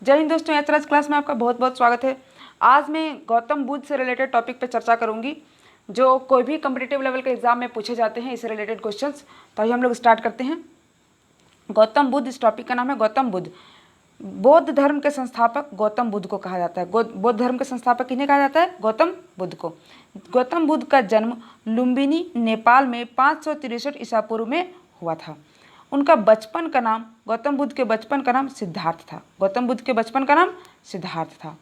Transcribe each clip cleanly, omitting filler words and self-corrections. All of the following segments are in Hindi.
जय हिंद दोस्तों, यात्राज क्लास में आपका बहुत बहुत स्वागत है। आज मैं गौतम बुद्ध से रिलेटेड टॉपिक पर चर्चा करूंगी जो कोई भी कॉम्पिटिटिव लेवल के एग्जाम में पूछे जाते हैं, इससे रिलेटेड क्वेश्चंस। तो आइए हम लोग स्टार्ट करते हैं। गौतम बुद्ध, इस टॉपिक का नाम है गौतम बुद्ध। बौद्ध धर्म के संस्थापक गौतम बुद्ध को कहा जाता है। बौद्ध धर्म के संस्थापक किन्हें कहा जाता है? गौतम बुद्ध को। गौतम बुद्ध का जन्म लुम्बिनी, नेपाल में 563 ईसा पूर्व में हुआ था। उनका बचपन का नाम, गौतम बुद्ध के बचपन का नाम सिद्धार्थ था। गौतम बुद्ध के बचपन का नाम सिद्धार्थ था।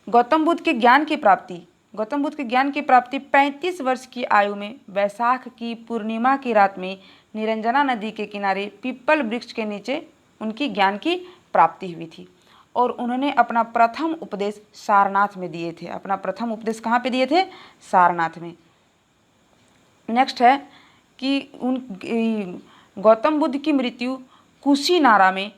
गौतम बुद्ध के ज्ञान की प्राप्ति, गौतम बुद्ध के ज्ञान की प्राप्ति 35 वर्ष की आयु में वैशाख की पूर्णिमा की रात में निरंजना नदी के किनारे पीपल वृक्ष के नीचे उनकी ज्ञान की प्राप्ति हुई थी। और उन्होंने अपना प्रथम उपदेश सारनाथ में दिए थे। अपना प्रथम उपदेश कहाँ पे दिए थे? सारनाथ में। नेक्स्ट है कि गौतम बुद्ध की मृत्यु कुशीनारा में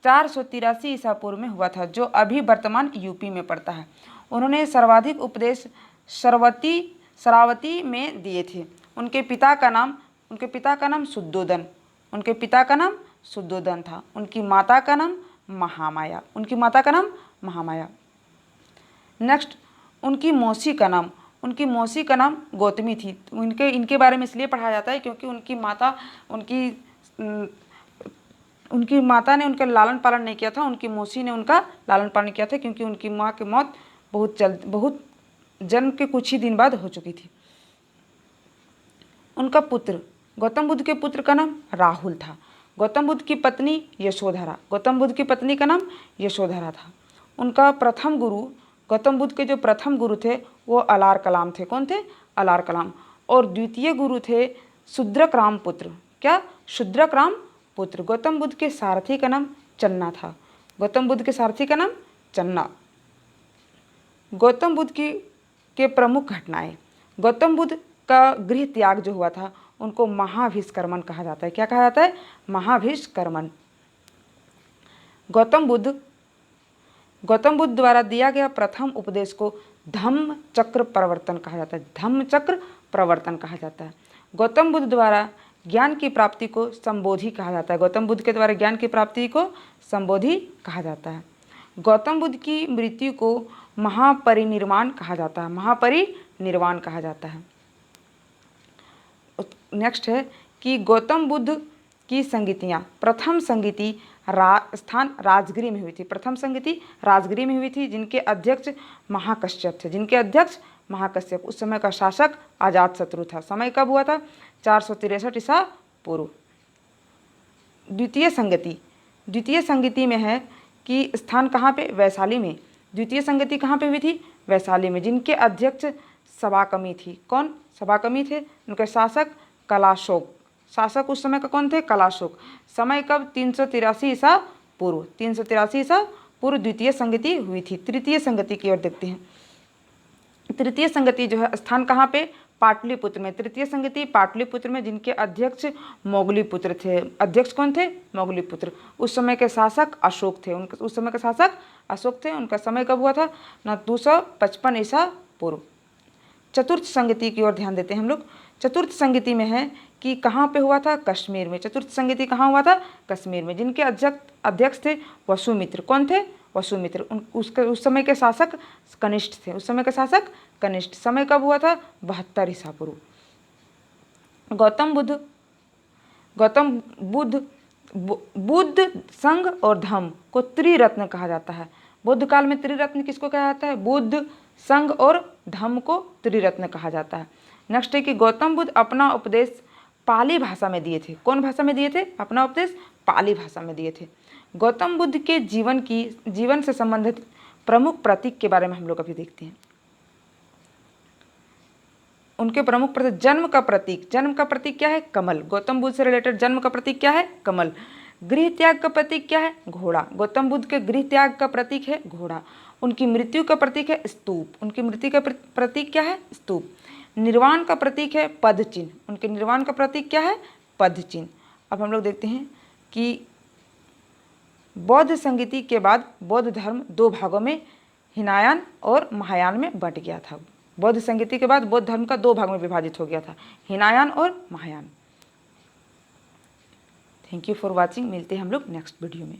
483 ईसा पूर्व में हुआ था, जो अभी वर्तमान यूपी में पड़ता है। उन्होंने सर्वाधिक उपदेश शरावती में दिए थे। उनके पिता का नाम शुद्धोदन, उनके पिता का नाम शुद्धोदन था। उनकी माता का नाम महामाया, उनकी माता का नाम महामाया। नेक्स्ट, उनकी मौसी का नाम गौतमी थी। इनके बारे में इसलिए पढ़ा जाता है क्योंकि उनकी माता ने उनका लालन पालन नहीं किया था, उनकी मौसी ने उनका लालन पालन किया था, क्योंकि उनकी माँ की मौत बहुत जन्म के कुछ ही दिन बाद हो चुकी थी। उनका पुत्र, गौतम बुद्ध के पुत्र का नाम राहुल था। गौतम बुद्ध की पत्नी यशोधरा, गौतम बुद्ध की पत्नी का नाम यशोधरा था। उनका प्रथम गुरु, गौतम बुद्ध के जो प्रथम गुरु थे वो अलार कलाम थे। कौन थे? अलार कलाम। और द्वितीय गुरु थे शूद्रक पुत्र। क्या? शूद्रक पुत्र। गौतम बुद्ध के सारथी का नाम चन्ना था। गौतम बुद्ध के सारथी का नाम चन्ना। गौतम बुद्ध के प्रमुख घटनाएं, गौतम बुद्ध का गृह त्याग जो हुआ था उनको महाभिष्कर्मण कहा जाता है। क्या कहा जाता है? महाभिष्कर्मण। गौतम बुद्ध द्वारा दिया गया प्रथम उपदेश को धम्म चक्र प्रवर्तन कहा जाता है। धम्म चक्र प्रवर्तन कहा जाता है। गौतम बुद्ध द्वारा ज्ञान की प्राप्ति को संबोधि कहा जाता है। गौतम बुद्ध के द्वारा ज्ञान की प्राप्ति को संबोधि कहा जाता है। गौतम बुद्ध की मृत्यु को महापरिनिर्वाण कहा जाता है। महापरिनिर्वाण कहा जाता है। नेक्स्ट है कि गौतम बुद्ध की संगीतियाँ, प्रथम संगीति स्थान राजगिरी में हुई थी। प्रथम संगीति राजगिरी में हुई थी, जिनके अध्यक्ष महाकश्यप थे। उस समय का शासक अजातशत्रु था। समय कब हुआ था? 463 ईसा पूर्व। द्वितीय संगीति में है कि स्थान कहाँ पे? वैशाली में। द्वितीय संगीति कहाँ पे हुई थी? वैशाली में, जिनके अध्यक्ष सभाकमी थी। कौन सभाकमी थे? उनके शासक कलाशोक। शासक उस समय का कौन थे? कलाशोक। समय कब? 383 ईसा पूर्व। 383 ईसा पूर्व द्वितीय संगति हुई थी। तृतीय संगति की ओर देखते हैं। तृतीय संगति जो है स्थान कहाँ पे? पाटलिपुत्र में। तृतीय संगति पाटलिपुत्र में, जिनके अध्यक्ष मोगलीपुत्र थे। अध्यक्ष कौन थे? मोगलीपुत्र। उस समय के शासक अशोक थे। उनका समय कब हुआ था? 255 ईसा पूर्व। चतुर्थ संगति की ओर ध्यान देते हैं हम लोग। चतुर्थ संगति में है कि कहाँ पे हुआ था? कश्मीर में। चतुर्थ संगति कहाँ हुआ था? कश्मीर में, जिनके अध्यक्ष थे वसुमित्र। कौन थे? वसुमित्र। उस समय के शासक कनिष्ठ थे। समय कब हुआ था? 72 ईसा पूर्व। बुद्ध संघ और धम्म को त्रिरत्न कहा जाता है। बुद्ध काल में त्रिरत्न किसको कहा जाता है? बुद्ध, संघ और धम्म को त्रिरत्न कहा जाता है। नेक्स्ट है कि गौतम बुद्ध अपना उपदेश पाली भाषा में दिए थे। कौन भाषा में दिए थे? अपना उपदेश पाली भाषा में दिए थे। गौतम बुद्ध के जीवन से संबंधित प्रमुख प्रतीक के बारे में हम लोग अभी देखते हैं। उनके प्रमुख प्रतीक, जन्म का प्रतीक क्या है? कमल। गौतम बुद्ध से रिलेटेड जन्म का प्रतीक क्या है? कमल। गृह त्याग का प्रतीक क्या है? घोड़ा। गौतम बुद्ध के गृह त्याग का प्रतीक है घोड़ा। उनकी मृत्यु का प्रतीक है स्तूप। उनकी मृत्यु का प्रतीक क्या है? स्तूप। निर्वाण का प्रतीक है पद चिन्ह। उनके निर्वाण का प्रतीक क्या है? पद चिन्ह। अब हम लोग देखते हैं कि बौद्ध संगीति के बाद बौद्ध धर्म दो भागों में, हिनायान और महायान में बंट गया था। बौद्ध संगीति के बाद बौद्ध धर्म का दो भाग में विभाजित हो गया था, हिनायान और Mahayana. Thank you for watching. मिलते हैं हम लोग नेक्स्ट वीडियो में।